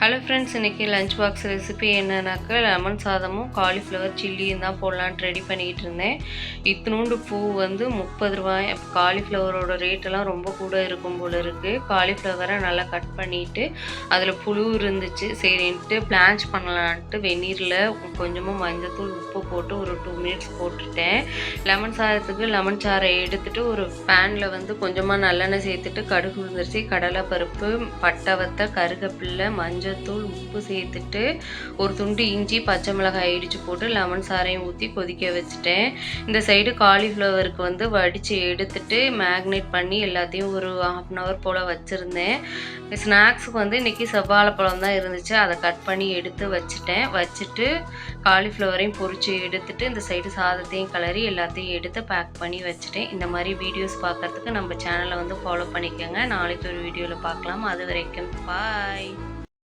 Hello friends, இன்றைக்கி lunch box recipe என்னன்னாக்கா lemon சாதமும் காலிஃப்ளவர் சில்லியும் தான் போடலான்ட்டு ரெடி பண்ணிகிட்டு இருந்தேன். இத்தினூண்டு பூ வந்து 30 ரூபாய். காலிஃப்ளவரோட ரேட்டெல்லாம் ரொம்ப கூட இருக்கும் போல் இருக்குது. காலிஃப்ளவரை நல்லா கட் பண்ணிவிட்டு அதில் புழு இருந்துச்சு, சரின்ட்டு பிளான்ச் பண்ணலான்ட்டு வெந்நீரில் கொஞ்சமாக மஞ்சள்தூள் உப்பு போட்டு ஒரு 2 மினிட்ஸ் போட்டுட்டேன். லெமன் சாதத்துக்கு லெமன் சாறை எடுத்துகிட்டு ஒரு பேனில் வந்து கொஞ்சமாக நல்லெண்ணெய் சேர்த்துட்டு கடுகு உளுந்தரிசி, கடலை பருப்பு, பட்டை வத்தை, கருகப்பில்லை, மஞ்சத்தூள், உப்பு சேர்த்துட்டு ஒரு துண்டு இஞ்சி, பச்சை மிளகாய் இடித்து போட்டு லெமன் சாறையும் ஊற்றி கொதிக்க வச்சுட்டேன். இந்த சைடு காலிஃப்ளவருக்கு வந்து வடித்து எடுத்துட்டு மேக்னேட் பண்ணி எல்லாத்தையும் ஒரு 1/2 hour போல் வச்சுருந்தேன். ஸ்நாக்ஸுக்கு வந்து இன்றைக்கி செவ்வாழைப்பழம் தான் இருந்துச்சு, அதை கட் பண்ணி எடுத்து வச்சுட்டு காலிஃப்ளவரையும் பொரித்து எடுத்துட்டு இந்த சைடு சாதத்தையும் கிளறி எல்லாத்தையும் எடுத்து பேக் பண்ணி வச்சுட்டேன். இந்த மாதிரி வீடியோஸ் பார்க்குறதுக்கு நம்ம சேனலை வந்து ஃபாலோ பண்ணிக்கோங்க. நாளைக்கு ஒரு வீடியோவில் பார்க்கலாம். அது வரைக்கும் பாய்.